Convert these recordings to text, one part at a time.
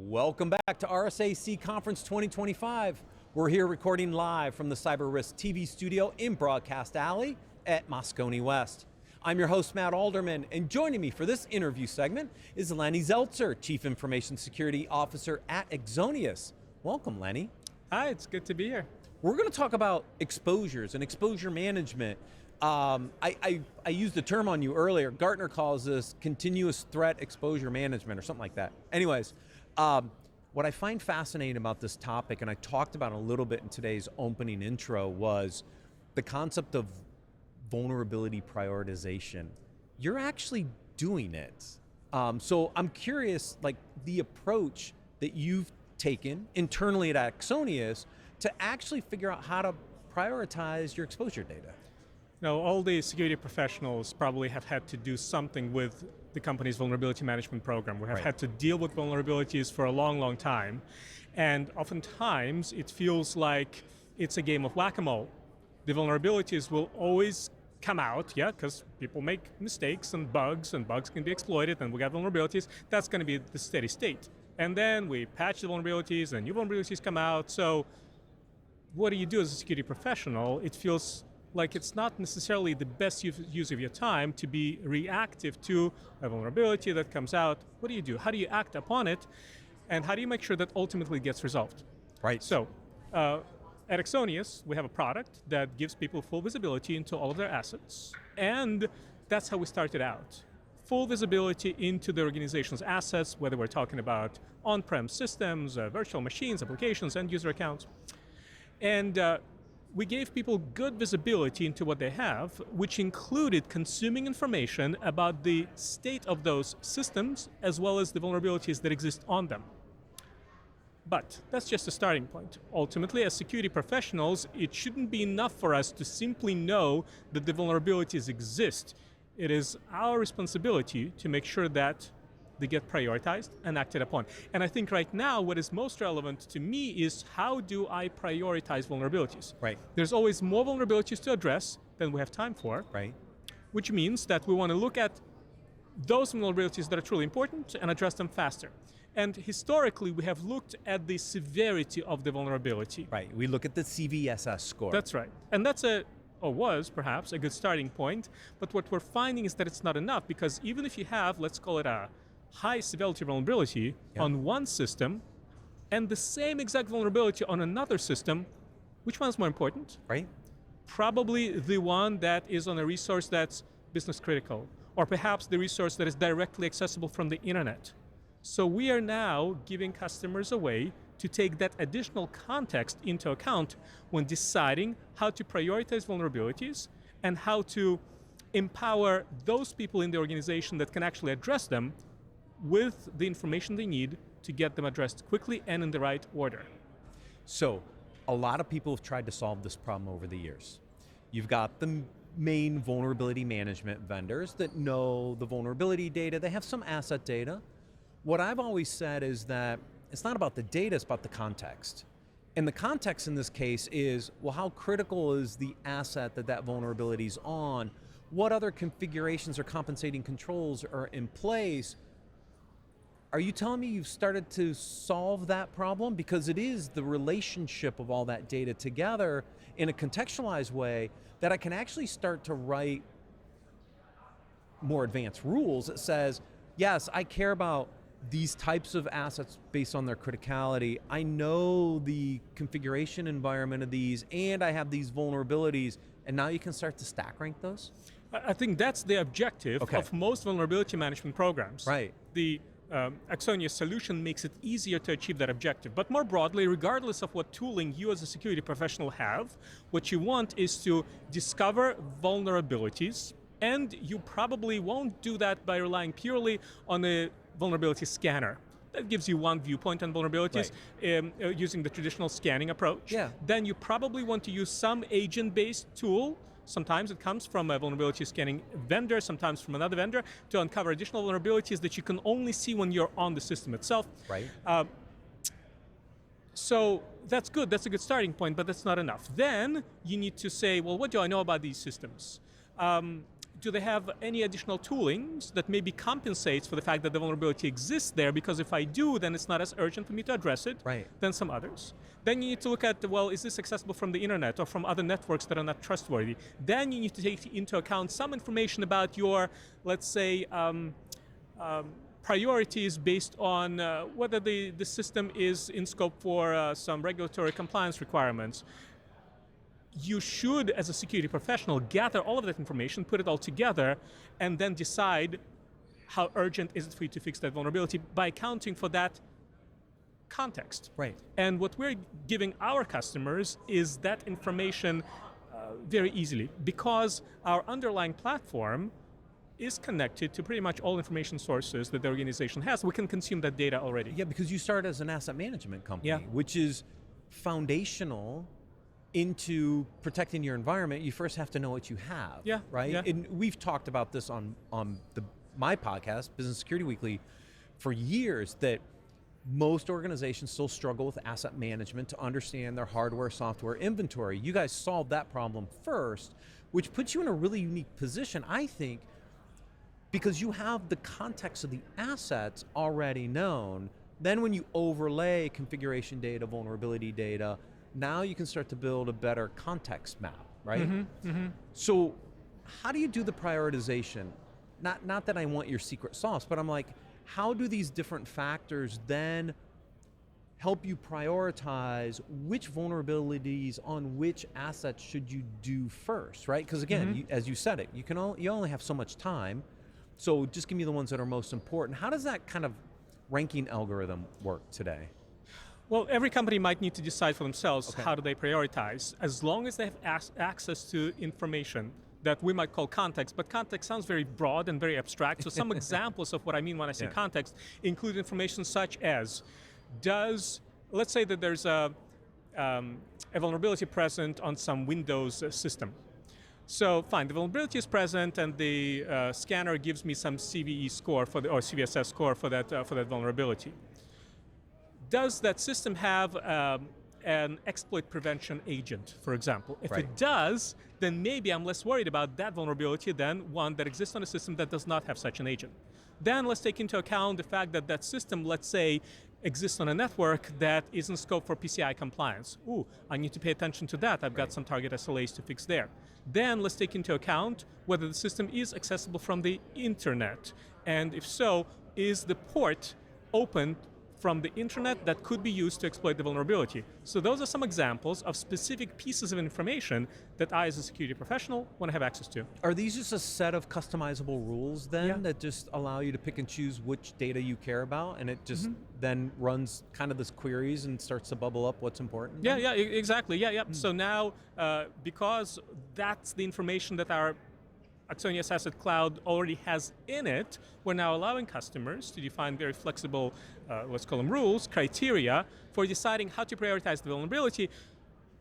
Welcome back to RSA Conference 2025. We're here recording live from the Cyber Risk TV studio in Broadcast Alley at Moscone West. I'm your host, Matt Alderman, and joining me for this interview segment is Lenny Zeltser, Chief Information Security Officer at Axonius. Welcome, Lenny. Hi, it's good to be here. We're going to talk about exposures and exposure management. I used the term on you earlier. Gartner calls this continuous threat exposure management or something like that. Anyways, what I find fascinating about this topic, and I talked about a little bit in today's opening intro, was the concept of vulnerability prioritization. You're actually doing it. So I'm curious, like the approach that you've taken internally at Axonius to actually figure out how to prioritize your exposure data. Now, all the security professionals probably have had to do something with the company's vulnerability management program. We have had to deal with vulnerabilities for a long, long time. And oftentimes, it feels like it's a game of whack-a-mole. The vulnerabilities will always come out, because people make mistakes and bugs can be exploited, and we got vulnerabilities. That's going to be the steady state. And then we patch the vulnerabilities, and new vulnerabilities come out. So what do you do as a security professional? It feels like it's not necessarily the best use of your time to be reactive to a vulnerability that comes out. What do you do? How do you act upon it? And how do you make sure that ultimately it gets resolved? Right. So at Axonius, we have a product that gives people full visibility into all of their assets. And that's how we started out. Full visibility into the organization's assets, whether we're talking about on-prem systems, virtual machines, applications, and user accounts. And we gave people good visibility into what they have, which included consuming information about the state of those systems, as well as the vulnerabilities that exist on them. But that's just a starting point. Ultimately, as security professionals, it shouldn't be enough for us to simply know that the vulnerabilities exist. It is our responsibility to make sure that they get prioritized and acted upon. And I think right now, what is most relevant to me is how do I prioritize vulnerabilities? Right. There's always more vulnerabilities to address than we have time for. Right. Which means that we want to look at those vulnerabilities that are truly important and address them faster. And historically, we have looked at the severity of the vulnerability. Right. We look at the CVSS score. That's right. And that's was perhaps a good starting point. But what we're finding is that it's not enough, because even if you have, let's call it a high severity vulnerability on one system and the same exact vulnerability on another system, which one's more important? Right. Probably the one that is on a resource that's business critical, or perhaps the resource that is directly accessible from the internet. So we are now giving customers a way to take that additional context into account when deciding how to prioritize vulnerabilities and how to empower those people in the organization that can actually address them with the information they need to get them addressed quickly and in the right order. So, a lot of people have tried to solve this problem over the years. You've got the main vulnerability management vendors that know the vulnerability data. They have some asset data. What I've always said is that it's not about the data, it's about the context. And the context in this case is, well, how critical is the asset that vulnerability is on? What other configurations or compensating controls are in place? Are you telling me you've started to solve that problem? Because it is the relationship of all that data together in a contextualized way that I can actually start to write more advanced rules that says, yes, I care about these types of assets based on their criticality. I know the configuration environment of these, and I have these vulnerabilities, and now you can start to stack rank those? I think that's the objective of most vulnerability management programs. Right. The Axonius solution makes it easier to achieve that objective. But more broadly, regardless of what tooling you as a security professional have, what you want is to discover vulnerabilities, and you probably won't do that by relying purely on a vulnerability scanner. That gives you one viewpoint on vulnerabilities using the traditional scanning approach. Yeah. Then you probably want to use some agent-based tool. Sometimes it comes from a vulnerability scanning vendor, sometimes from another vendor, to uncover additional vulnerabilities that you can only see when you're on the system itself. Right. So that's good, that's a good starting point, but that's not enough. Then you need to say, well, what do I know about these systems? do they have any additional toolings that maybe compensates for the fact that the vulnerability exists there? Because if I do, then it's not as urgent for me to address it than some others. Then you need to look at, well, is this accessible from the internet or from other networks that are not trustworthy? Then you need to take into account some information about your, let's say, priorities based on whether the system is in scope for some regulatory compliance requirements. You should, as a security professional, gather all of that information, put it all together, and then decide how urgent is it for you to fix that vulnerability by accounting for that context. Right. And what we're giving our customers is that information very easily, because our underlying platform is connected to pretty much all information sources that the organization has. We can consume that data already. Yeah, because you start as an asset management company, which is foundational into protecting your environment. You first have to know what you have, right? Yeah. And we've talked about this on my podcast, Business Security Weekly, for years, that most organizations still struggle with asset management to understand their hardware, software, inventory. You guys solved that problem first, which puts you in a really unique position, I think, because you have the context of the assets already known. Then when you overlay configuration data, vulnerability data, now you can start to build a better context map, right? So how do you do the prioritization? Not that I want your secret sauce, but I'm like, how do these different factors then help you prioritize which vulnerabilities on which assets should you do first, right? Because again, as you said it, you only have so much time, so just give me the ones that are most important. How does that kind of ranking algorithm work today? Well, every company might need to decide for themselves how do they prioritize, as long as they have access to information that we might call context, but context sounds very broad and very abstract. So some examples of what I mean when I say context include information such as, let's say that there's a vulnerability present on some Windows system. So fine, the vulnerability is present and the scanner gives me some CVE score or CVSS score for that vulnerability. Does that system have an exploit prevention agent, for example? If it does, then maybe I'm less worried about that vulnerability than one that exists on a system that does not have such an agent. Then let's take into account the fact that that system, let's say, exists on a network that is in scope for PCI compliance. Ooh, I need to pay attention to that. I've got some target SLAs to fix there. Then let's take into account whether the system is accessible from the internet. And if so, is the port open from the internet that could be used to exploit the vulnerability? So those are some examples of specific pieces of information that I, as a security professional, want to have access to. Are these just a set of customizable rules then that just allow you to pick and choose which data you care about, and it just then runs kind of this queries and starts to bubble up what's important? Yeah, exactly. So now, because that's the information that our Axonius Asset Cloud already has in it, we're now allowing customers to define very flexible, let's call them rules, criteria for deciding how to prioritize the vulnerability.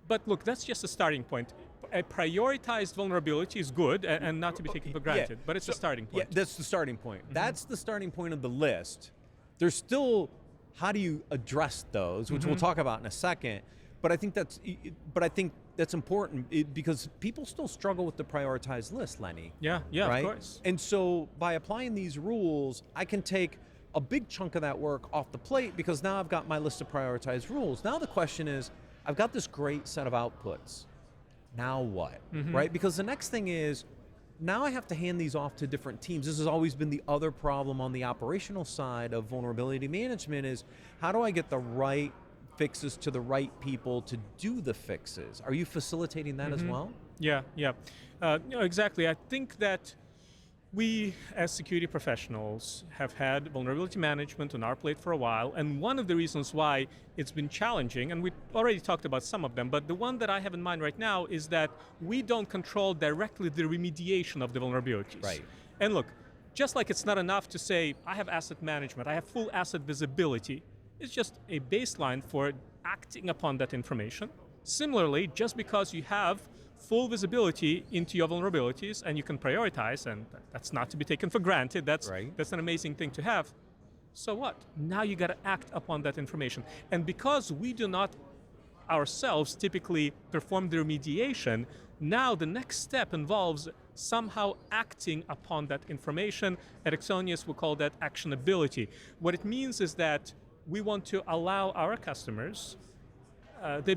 But look, that's just a starting point. A prioritized vulnerability is good and not to be taken for granted, but it's a starting point. Yeah, that's the starting point. That's the starting point of the list. There's still, how do you address those, which we'll talk about in a second. But I think that's important because people still struggle with the prioritized list, Lenny. Yeah, right? Of course. And so by applying these rules, I can take a big chunk of that work off the plate because now I've got my list of prioritized rules. Now the question is, I've got this great set of outputs. Now what, right? Because the next thing is, now I have to hand these off to different teams. This has always been the other problem on the operational side of vulnerability management is, how do I get the right fixes to the right people to do the fixes? Are you facilitating that as well? Yeah. Exactly. I think that we, as security professionals, have had vulnerability management on our plate for a while, and one of the reasons why it's been challenging, and we already talked about some of them, but the one that I have in mind right now is that we don't control directly the remediation of the vulnerabilities. Right. And look, just like it's not enough to say, I have asset management, I have full asset visibility, it's just a baseline for acting upon that information. Similarly, just because you have full visibility into your vulnerabilities and you can prioritize, and that's not to be taken for granted, that's an amazing thing to have. So what? Now you got to act upon that information. And because we do not ourselves typically perform the remediation, now the next step involves somehow acting upon that information. At Axonius, we call that actionability. What it means is that we want to allow our customers the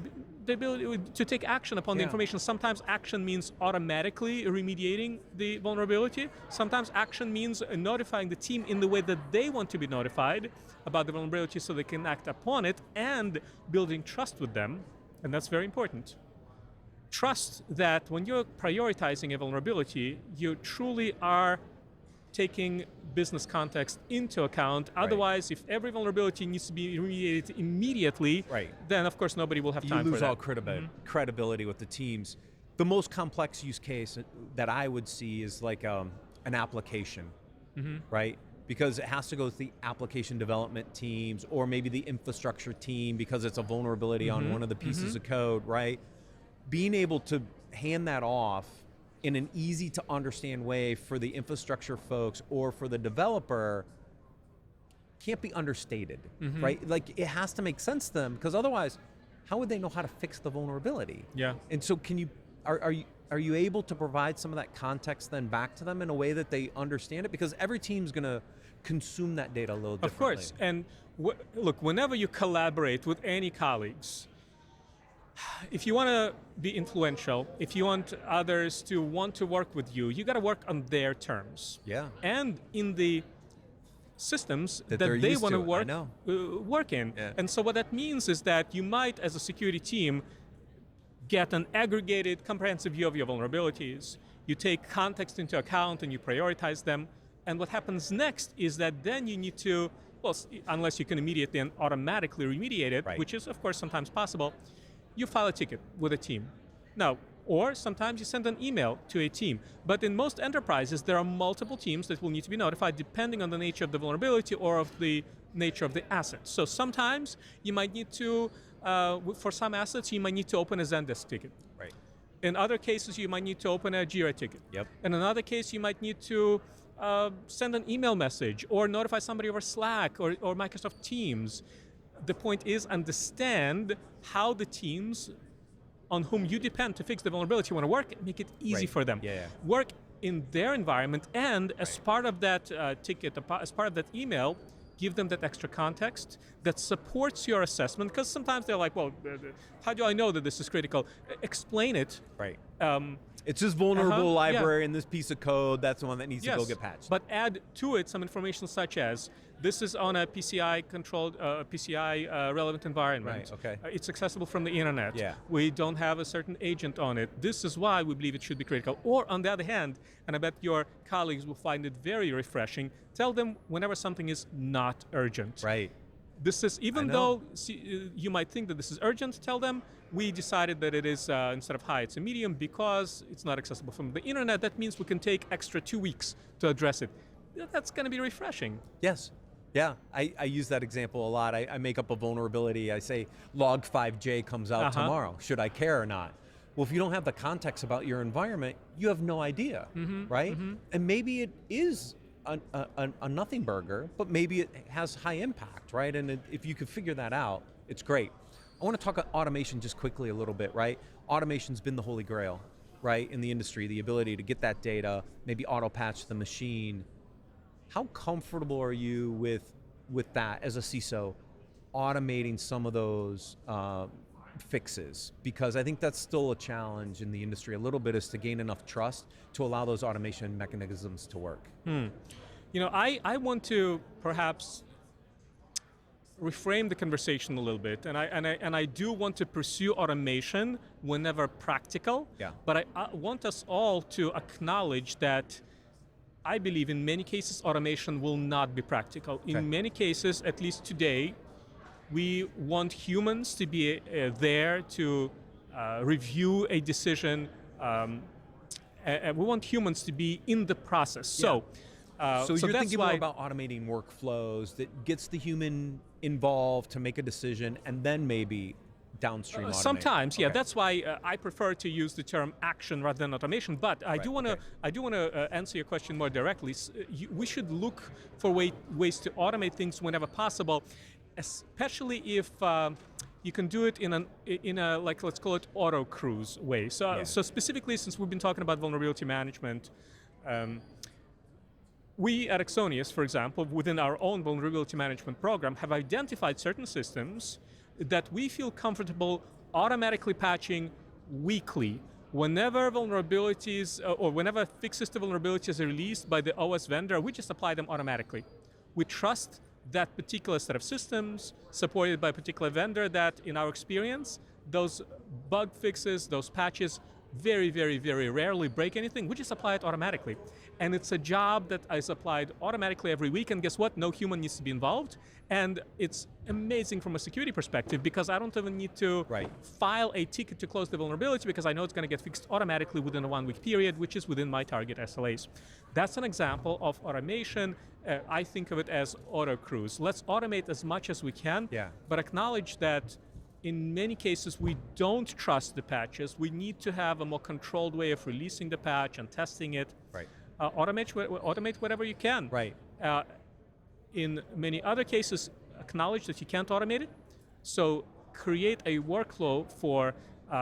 ability to take action upon the information. Sometimes action means automatically remediating the vulnerability. Sometimes action means notifying the team in the way that they want to be notified about the vulnerability so they can act upon it, and building trust with them, and that's very important. Trust that when you're prioritizing a vulnerability, you truly are taking business context into account. Otherwise, if every vulnerability needs to be remediated immediately, then of course nobody will have time for that. You lose all credibility with the teams. The most complex use case that I would see is like an application, right? Because it has to go through the application development teams, or maybe the infrastructure team because it's a vulnerability on one of the pieces of code, right? Being able to hand that off in an easy to understand way for the infrastructure folks or for the developer can't be understated, right? Like it has to make sense to them, because otherwise, how would they know how to fix the vulnerability? Yeah. And so are you able to provide some of that context then back to them in a way that they understand it? Because every team's gonna consume that data a little differently. Of course, and look, whenever you collaborate with any colleagues, if you want to be influential, if you want others to want to work with you, you got to work on their terms. Yeah. And in the systems that they're they used want to to work in. Yeah. And so what that means is that you might, as a security team, get an aggregated, comprehensive view of your vulnerabilities. You take context into account and you prioritize them. And what happens next is that then you need to, well, unless you can immediately and automatically remediate it, which is of course sometimes possible, you file a ticket with a team. Now, or sometimes you send an email to a team. But in most enterprises, there are multiple teams that will need to be notified depending on the nature of the vulnerability or of the nature of the asset. So sometimes you might need to, for some assets, you might need to open a Zendesk ticket. Right. In other cases, you might need to open a Jira ticket. Yep. In another case, you might need to send an email message or notify somebody over Slack or Microsoft Teams. The point is, understand how the teams on whom you depend to fix the vulnerability want to work, make it easy for them. Yeah. Work in their environment, and as part of that ticket, as part of that email, give them that extra context that supports your assessment, because sometimes they're like, well, how do I know that this is critical? Explain it. Right. It's this vulnerable library and this piece of code, that's the one that needs to go get patched. But add to it some information such as, this is on a PCI-controlled, PCI-relevant environment. Right, okay. It's accessible from the internet. Yeah. We don't have a certain agent on it. This is why we believe it should be critical. Or on the other hand, and I bet your colleagues will find it very refreshing, tell them whenever something is not urgent. Right. This is, even though you might think that this is urgent, tell them, we decided that it is, instead of high, it's a medium because it's not accessible from the internet. That means we can take extra 2 weeks to address it. That's going to be refreshing. Yes. Yeah, I use that example a lot. I make up a vulnerability. I say log5j comes out tomorrow. Should I care or not? Well, if you don't have the context about your environment, you have no idea, right? And maybe it is a nothing burger, but maybe it has high impact, right? And if you could figure that out, it's great. I want to talk about automation just quickly a little bit, right? Automation's been the holy grail, right, in the industry, the ability to get that data, maybe auto-patch the machine. How comfortable are you with that as a CISO, automating some of those fixes? Because I think that's still a challenge in the industry a little bit, is to gain enough trust to allow those automation mechanisms to work. You know, I want to perhaps reframe the conversation a little bit, and I do want to pursue automation whenever practical. Yeah. But I want us all to acknowledge that I believe in many cases automation will not be practical. In many cases, at least today, we want humans to be there to review a decision. We want humans to be in the process. So you're that's thinking why more about automating workflows that gets the human involved to make a decision, and then maybe downstream automate. Sometimes, yeah. That's why I prefer to use the term action rather than automation. But I do want to answer your question more directly. We should look for ways to automate things whenever possible, especially if you can do it in a like, let's call it auto cruise way. So specifically, since we've been talking about vulnerability management, we at Axonius, for example, within our own vulnerability management program, have identified certain systems that we feel comfortable automatically patching weekly. Whenever vulnerabilities or whenever fixes to vulnerabilities are released by the OS vendor, we just apply them automatically. We trust that particular set of systems supported by a particular vendor that, in our experience, those bug fixes, those patches, very, very, very rarely break anything. We just apply it automatically. And it's a job that is applied automatically every week, and guess what? No human needs to be involved. And it's amazing from a security perspective because I don't even need to file a ticket to close the vulnerability because I know it's going to get fixed automatically within a 1 week period, which is within my target SLAs. That's an example of automation. I think of it as auto cruise. Let's automate as much as we can, but acknowledge that in many cases we don't trust the patches. We need to have a more controlled way of releasing the patch and testing it. Automate whatever you can. In many other cases, acknowledge that you can't automate it. So create a workflow for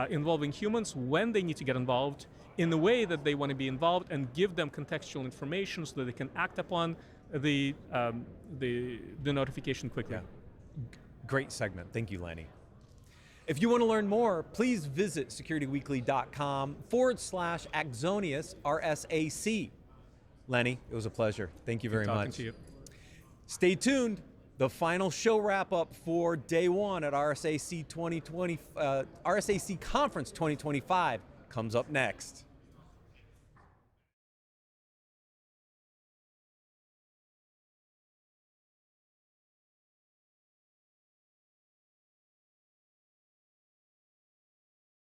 involving humans when they need to get involved in the way that they want to be involved, and give them contextual information so that they can act upon the notification quickly. Great segment. Thank you, Lenny. If you want to learn more, please visit securityweekly.com/Axonius RSAC. Lenny, it was a pleasure. Thank you very much. Talking to you. Stay tuned. The final show wrap up for day one at RSAC Conference 2025 comes up next.